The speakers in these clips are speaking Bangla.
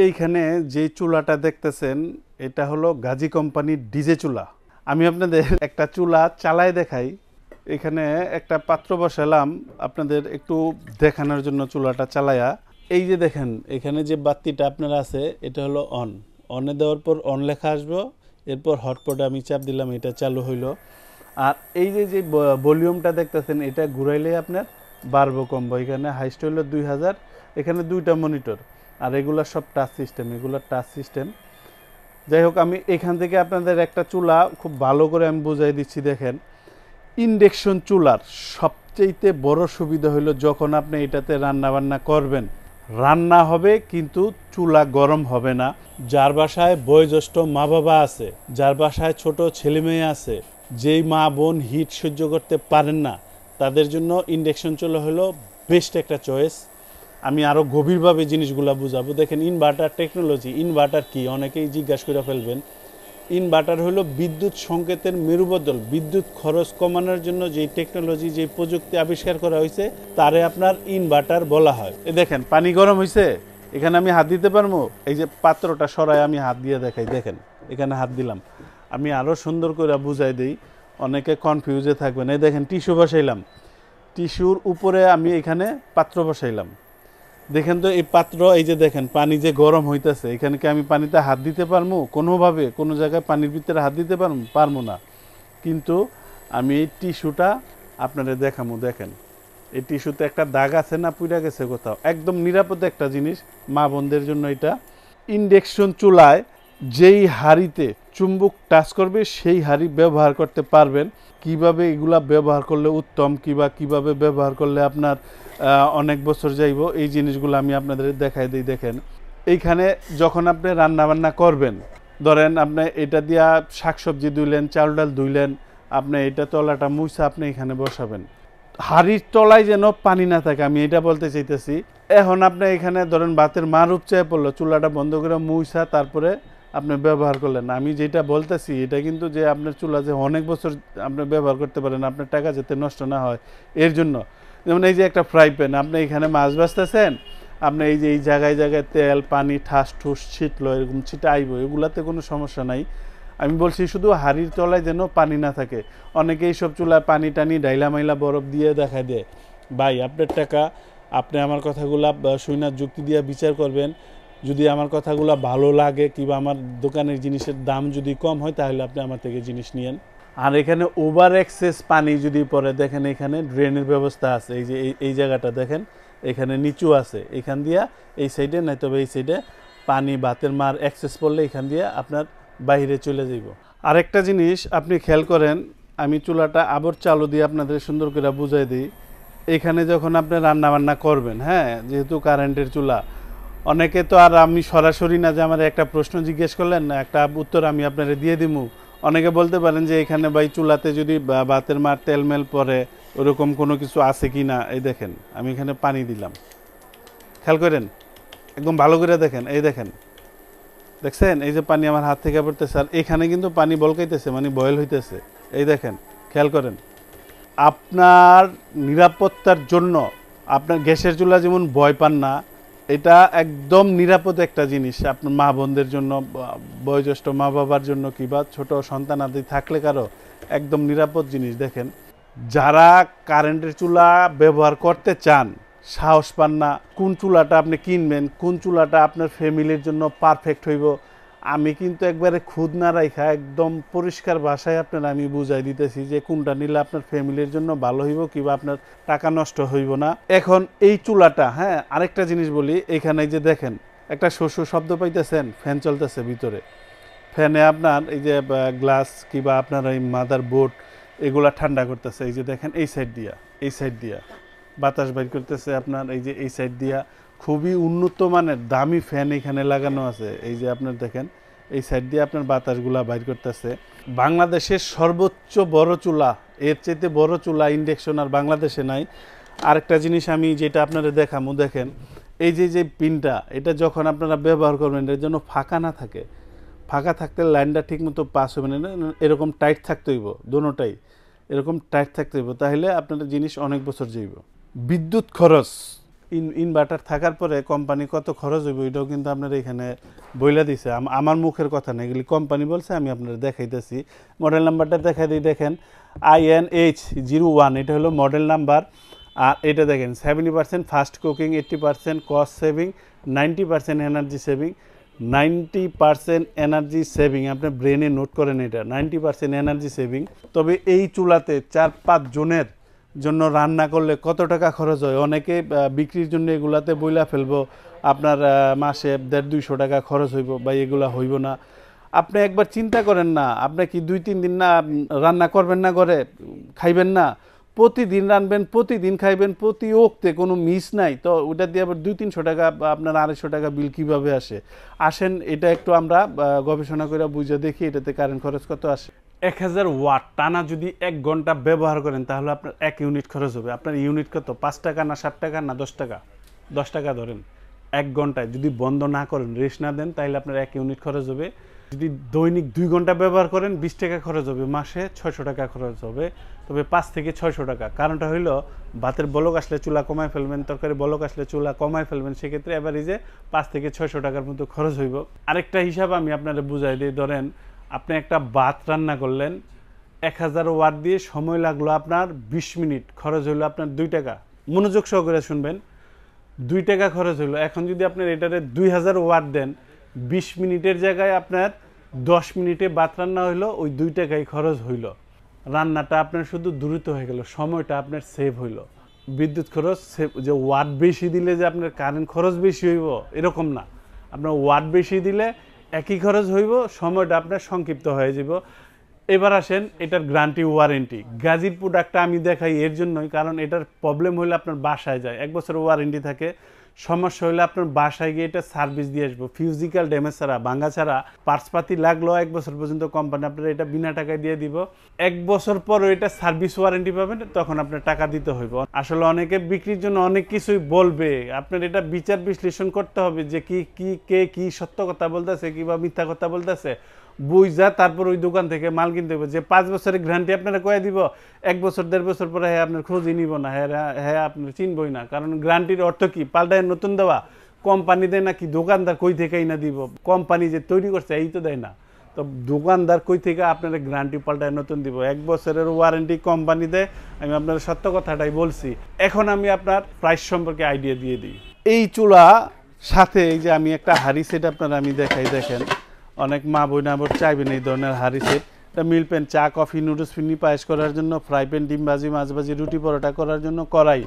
এইখানে যে চুলাটা দেখতেছেন এটা হলো গাজী কোম্পানির ডিজে চুলা। আমি আপনাদের একটা চুলা চালায় দেখাই। এখানে একটা পাত্র বসালাম আপনাদের একটু দেখানোর জন্য চুলাটা চালায়া। এই যে দেখেন এখানে যে বাতিটা আপনার আছে এটা হলো অন। অনে দেওয়ার পর অন লেখা আসবে, এরপর হটপটে আমি চাপ দিলাম, এটা চালু হইলো। আর এই যে যে ভলিউমটা দেখতেছেন এটা ঘুরাইলে আপনার বাড়বো কমবো। এখানে হাইস্ট হইলো 2000। এখানে দুইটা মনিটর আর এগুলো সব টাচ সিস্টেম, এগুলো টাচ সিস্টেম। যাই হোক আমি এখান থেকে আপনাদের একটা চুলা খুব ভালো করে আমি বুঝাই দিচ্ছি। দেখেন ইন্ডাকশন চুলার সবচেয়ে বড় সুবিধা হলো যখন আপনি এটাতে রান্না বান্না করবেন, রান্না হবে কিন্তু চুলা গরম হবে না। যার বাসায় বয়োজ্যেষ্ঠ মা বাবা আছে, যার বাসায় ছোট ছেলে মেয়ে আছে, যেই মা বোন হিট সহ্য করতে পারেন না, তাদের জন্য ইন্ডাকশন চুলা হলো বেস্ট একটা চয়েস। আমি আরও গভীরভাবে জিনিসগুলো বুঝাবো। দেখেন ইনভার্টার টেকনোলজি, ইনভার্টার কি অনেকেই জিজ্ঞাসা করে ফেলবেন। ইনভার্টার হলো বিদ্যুৎ সংকেতের মেরুবদল। বিদ্যুৎ খরচ কমানোর জন্য যেই টেকনোলজি, যে প্রযুক্তি আবিষ্কার করা হয়েছে তারে আপনার ইনভার্টার বলা হয়। এই দেখেন পানি গরম হয়েছে, এখানে আমি হাত দিতে পারবো। এই যে পাত্রটা সরাই আমি হাত দিয়ে দেখাই, দেখেন এখানে হাত দিলাম। আমি আরও সুন্দর করে বুঝাই দিই, অনেকে কনফিউজে থাকবেন। এই দেখেন টিস্যু বসাইলাম, টিস্যুর উপরে আমি এখানে পাত্র বসাইলাম। দেখেন তো এই পাত্র, এই যে দেখেন পানি যে গরম হইতেছে, এখানে কি আমি পানিতে হাত দিতে পারবো? কোনোভাবে কোনো জায়গায় পানির ভিতরে হাত দিতে পারবো না। কিন্তু আমি এই টিস্যুটা আপনারা দেখাবো। দেখেন এই টিস্যুতে একটা দাগ আছে না, পুড়ে গেছে কোথাও, একদম নিরাপদ একটা জিনিস মা বোনদের জন্য এটা। ইন্ডাকশন চুলায় যেই হাঁড়িতে চুম্বক টাচ করবে সেই হাঁড়ি ব্যবহার করতে পারবেন। কিভাবে এগুলা ব্যবহার করলে উত্তম, কিভাবে ব্যবহার করলে আপনার অনেক বছর যাইব, এই জিনিসগুলো আমি আপনাদের দেখাই দিই। দেখেন এইখানে যখন আপনি রান্না বান্না করবেন, ধরেন আপনি এটা দিয়া শাকসবজি ধুইলেন, চাল ডাল ধুইলেন, আপনি এটা তলাটা মুছা আপনি এখানে বসাবেন। হাড়ির তলায় যেন পানি না থাকে, আমি এটা বলতে চাইতেছি। এখন আপনি এখানে ধরেন ভাতের মার উপচায় পড়লো, চুলাটা বন্ধ করে মুছা তারপরে আপনি ব্যবহার করলেন। আমি যেটা বলতেছি এটা কিন্তু যে আপনার চুলা যে অনেক বছর আপনি ব্যবহার করতে পারেন, আপনার টাকা যাতে নষ্ট না হয় এর জন্য। যেমন এই যে একটা ফ্রাই প্যান, আপনি এখানে মাছ ভাজতেছেন, আপনি এই যে এই জায়গায় জায়গায় তেল পানি ঠাস ঠুস ছিটলো, এরকম ছিটা আইব, এগুলাতে কোনো সমস্যা নাই। আমি বলছি শুধু হাড়ির তলায় যেন পানি না থাকে। অনেকে এইসব চুলায় পানি টানি ডাইলা মাইলা বরফ দিয়ে দেখা দেয়। ভাই আপনার টাকা, আপনি আমার কথাগুলা শুনার যুক্তি দিয়ে বিচার করবেন। যদি আমার কথাগুলো ভালো লাগে কিংবা আমার দোকানের জিনিসের দাম যদি কম হয় তাহলে আপনি আমার থেকে জিনিস নিয়েন। আর এখানে ওভার এক্সেস পানি যদি পড়ে, দেখেন এখানে ড্রেনের ব্যবস্থা আছে। এই যে এই জায়গাটা দেখেন, এখানে নিচু আছে, এখান দিয়া এই সাইডে নাই তবে এই সাইডে পানি ভাতের মার এক্সেস পড়লে এখান দিয়ে আপনার বাইরে চলে যাইব। আরেকটা জিনিস আপনি খেয়াল করেন, আমি চুলাটা আবার চালু দিয়ে আপনাদের সুন্দর করে বুঝাই দিই। এখানে যখন আপনি রান্না বান্না করবেন, হ্যাঁ যেহেতু কারেন্টের চুলা, অনেকে তো আর আমি সরাসরি না যে আমার একটা প্রশ্ন জিজ্ঞেস করলেন না, একটা উত্তর আমি আপনারা দিয়ে দিব। অনেকে বলতে পারেন যে এখানে ভাই চুলাতে যদি ভাতের মার তেলমেল পরে ওরকম কোনো কিছু আছে কি না। এই দেখেন আমি এখানে পানি দিলাম, খেয়াল করেন একদম ভালো করে দেখেন। এই দেখেন, দেখছেন এই যে পানি আমার হাত থেকে পড়তেছে, আর এখানে কিন্তু পানি বলকাইতেছে, মানে বয়েল হইতেছে। এই দেখেন খেয়াল করেন। আপনার নিরাপত্তার জন্য আপনার গ্যাসের চুলা যেমন ভয় পান না, এটা একদম নিরাপদ একটা জিনিস আপনার মা বোনদের জন্য, বয়োজ্যেষ্ঠ মা বাবার জন্য কিংবা ছোট সন্তান আদি থাকলে কারো একদম নিরাপদ জিনিস। দেখেন যারা কারেন্টের চুলা ব্যবহার করতে চান, সাহস পান না কোন চুলাটা আপনি কিনবেন, কোন চুলাটা আপনার ফ্যামিলির জন্য পারফেক্ট হইব, আমি কিন্তু একবারে খুদ না রাইখা একদম পরিষ্কার ভাষায় আপনার আমি বুঝাই দিতেছি যে কোনটা নিলে আপনার ফ্যামিলির জন্য ভালো হইব কিংবা আপনার টাকা নষ্ট হইব না। এখন এই চুলাটা, হ্যাঁ আরেকটা জিনিস বলি, এখানে যে দেখেন একটা শস্য শব্দ পাইতেছেন, ফ্যান চলতেছে ভিতরে। ফ্যানে আপনার এই যে গ্লাস কিংবা আপনার এই মাদার বোর্ড এগুলা ঠান্ডা করতেছে। এই যে দেখেন এই সাইড দিয়া বাতাস বাইর করতেছে আপনার, এই যে এই সাইড দিয়া খুবই উন্নত মানের দামি ফ্যান এখানে লাগানো আছে। এই যে আপনার দেখেন এই সাইড দিয়ে আপনার বাতাসগুলা বাইর করতেছে। বাংলাদেশের সর্বোচ্চ বড় চুলা, এর চাইতে বড় চুলা ইন্ডাকশন আর বাংলাদেশে নাই। আরেকটা জিনিস আমি যেটা আপনারা দেখামু, দেখেন এই যে পিনটা, এটা যখন আপনারা ব্যবহার করবেন এর জন্য ফাঁকা না থাকে, ফাঁকা থাকতে লাইনটা ঠিক মতো পাস হবে না, এরকম টাইট থাকতে হইব, দোনোটাই এরকম টাইট থাকতে হইব, তাহলে আপনার জিনিস অনেক বছর যাইব। বিদ্যুৎ খরচ ইনভার্টার থাকার পরে কোম্পানি কত খরচ হইব এটাও কিন্তু আপনার এখানে বইলা দিছে। আমার মুখের কথা না, এগুলি কোম্পানি বলছে, আমি আপনার দেখাইতেছি। মডেল নাম্বারটা দেখাই দিই, দেখেন INH01, এটা হলো মডেল নাম্বার। আর এটা দেখেন 70% fast cooking, 80% cost saving, 90% energy saving. 90% energy saving, আপনি ব্রেনে নোট করেন এটা, 90% এনার্জি সেভিং। তবে এই চুলাতে 4-5 জনের জন্য রান্না করলে কত টাকা খরচ হয়? অনেকে বিক্রির জন্য এগুলাতে বইলা ফেলবো আপনার মাসে 150-200 টাকা খরচ হইব, বা এগুলা হইব না। আপনি একবার চিন্তা করেন না, আপনি কি 2-3 দিন না রান্না করবেন না, ঘরে খাইবেন না? প্রতিদিন রানবেন, প্রতিদিন খাইবেন, প্রতি ওক্তে কোনো মিস নাই। তো ওটা দিয়ে আবার 200-300 টাকা বা আপনার 250 টাকা বিল কীভাবে আসে? আসেন এটা একটু আমরা গবেষণা করে বুঝে দেখি এটাতে কারেন্ট খরচ কত আসে। 1000 ওয়াট টানা যদি 1 ঘন্টা ব্যবহার করেন তাহলে আপনার 1 ইউনিট খরচ হবে। আপনার ইউনিট কত? 5 টাকা না 7 টাকা না 10 টাকা? 10 টাকা ধরেন। 1 ঘন্টায় যদি বন্ধ না করেন, রেস্ট না দেন, তাহলে আপনার 1 ইউনিট খরচ হবে। যদি দৈনিক 2 ঘন্টা ব্যবহার করেন 20 টাকা খরচ হবে, মাসে 600 টাকা খরচ হবে। তবে 5 থেকে 600 টাকা। কারণটা হইল ভাতের বলক আসলে চুলা কমায় ফেলবেন, তরকারি বলক আসলে চুলা কমায় ফেলবেন, সেক্ষেত্রে এভারেজে 5 থেকে 600 টাকার মতো খরচ হইব। আরেকটা হিসাব আমি আপনাদের বুঝাই দিই। ধরেন আপনি একটা ভাত রান্না করলেন, 1000 ওয়াট দিয়ে সময় লাগলো আপনার 20 মিনিট, খরচ হইলো আপনার 2 টাকা। মনোযোগ সহকারে শুনবেন, 2 টাকা খরচ হইলো। এখন যদি আপনার এটারে 2000 ওয়াট দেন, 20 মিনিটের জায়গায় আপনার 10 মিনিটে ভাত রান্না হইলো, ওই 2 টাকাই খরচ হইলো। রান্নাটা আপনার শুধু দ্রুত হয়ে গেল, সময়টা আপনার সেভ হইলো। বিদ্যুৎ খরচ যে ওয়াট বেশি দিলে যে আপনার কারেন্ট খরচ বেশি হইব এরকম না। আপনার ওয়াট বেশি দিলে একই খরচ হইব, সময়টা আপনার সংক্ষিপ্ত হয়ে যাব। এবার আসেন এটার গ্যারান্টি ওয়ারেন্টি। গাজীর প্রোডাক্টটা আমি দেখাই এর জন্যই, কারণ এটার প্রবলেম হইলে আপনার বাসায় যায়, 1 বছর ওয়ারেন্টি থাকে। সমস্যা হলে আপনার বাসায় গিয়ে এটা সার্ভিস দিয়ে আসবো, ফিজিক্যাল ড্যামেজ ছাড়া, ভাঙা ছাড়া। পার্টসপাতি লাগলো 1 বছর পর্যন্ত কোম্পানি আপনার এটা বিনা টাকায় দিয়ে দিব। 1 বছর পরও এটা সার্ভিস ওয়ারেন্টি পাবেন, তখন আপনার টাকা দিতে হইব। আসলে অনেকে বিক্রির জন্য অনেক কিছুই বলবে, আপনার এটা বিচার বিশ্লেষণ করতে হবে যে কে কি সত্য কথা বলতেছে কিংবা মিথ্যা কথা বলতেছে, বুঝা তারপর ওই দোকান থেকে মাল কিনতে হবে। যে 5 বছরের গ্যারান্টি আপনারা কয়ে দিব, 1 বছর 1.5 বছর পরে হ্যাঁ আপনার খোঁজই নিব না, হ্যাঁ আপনার চিনবই না। কারণ গ্যারান্টির অর্থ কি? পাল্টায় নতুন দেওয়া? কোম্পানি দেয় নাকি দোকানদার কই থেকেই না দিব? কোম্পানি যে তৈরি করছে এই তো দেয় না। তো দোকানদার কই থেকে আপনারা গ্যারান্টি পাল্টায় নতুন দিব? 1 বছরের ওয়ারেন্টি কোম্পানি দেয়। আমি আপনার সত্য কথাটাই বলছি। এখন আমি আপনার প্রাইস সম্পর্কে আইডিয়া দিয়ে দিই। এই চুলা সাথে এই যে আমি একটা হাড়ি সেট আপনারা আমি দেখাই, দেখেন অনেক মা বোন আবার চাইবেন এই ধরনের হাড়ি সেট। এটা মিল প্যান, চা কফি নুডলস ফিনি পায়েস করার জন্য, ফ্রাই প্যান, ডিম ভাজি মাছ ভাজি রুটি পরোটা করার জন্য, কড়াই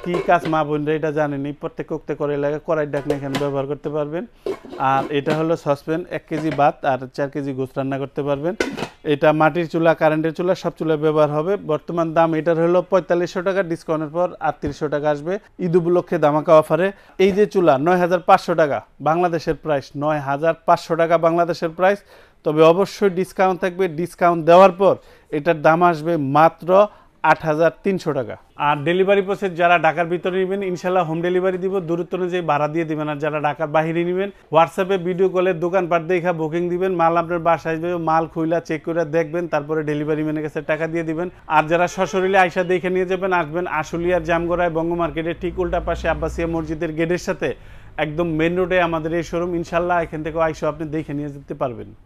কি কাজ মা বোনরা এটা জানেনি, প্রত্যেক কোকতে করে লাগে কড়াই ডাকনা এখানে ব্যবহার করতে পারবেন। আর এটা হলো সসপ্যান, 1 কেজি ভাত আর 4 কেজি গোস্ত রান্না করতে পারবেন। এটা মাটির চুলা, কারেন্টের চুলা, সব চুলায় ব্যবহার হবে। বর্তমান দাম এটার হলো 4500 টাকা, ডিসকাউন্টের পর 3800 টাকা আসবে ঈদ উপলক্ষে ধামাকা অফারে। এই যে চুলা 9500 টাকা বাংলাদেশের প্রাইস, 9500 টাকা বাংলাদেশের প্রাইস। তবে অবশ্যই ডিসকাউন্ট থাকবে, ডিসকাউন্ট দেওয়ার পর এটার দাম আসবে মাত্র 8300 টাকা। আর ডেলিভারি প্রসেস যারা ঢাকার ভিতরে নেবেন ইনশাল্লাহ হোম ডেলিভারি দিব, দূরত্ব অনুযায়ী ভাড়া দিয়ে দিবেন। আর যারা ঢাকার বাইরে নেবেন হোয়াটসঅ্যাপে ভিডিও কলে দোকানপাট দেখা বুকিং দিবেন, মাল আপনার বাসায় আসবে, মাল খুইলা চেক করে দেখবেন, তারপরে ডেলিভারি ম্যানের কাছে টাকা দিয়ে দিবেন। আর যারা সশরীরে আইসা দেখে নিয়ে যাবেন, আসবেন আশুলিয়ার জামগড়ায় বঙ্গ মার্কেটের ঠিক উল্টা পাশে আব্বাসিয়া মসজিদের গেটের সাথে একদম মেন রোডে আমাদের এই শোরুম। ইনশাল্লাহ এখান থেকে আইসা আপনি দেখে নিয়ে যেতে পারবেন।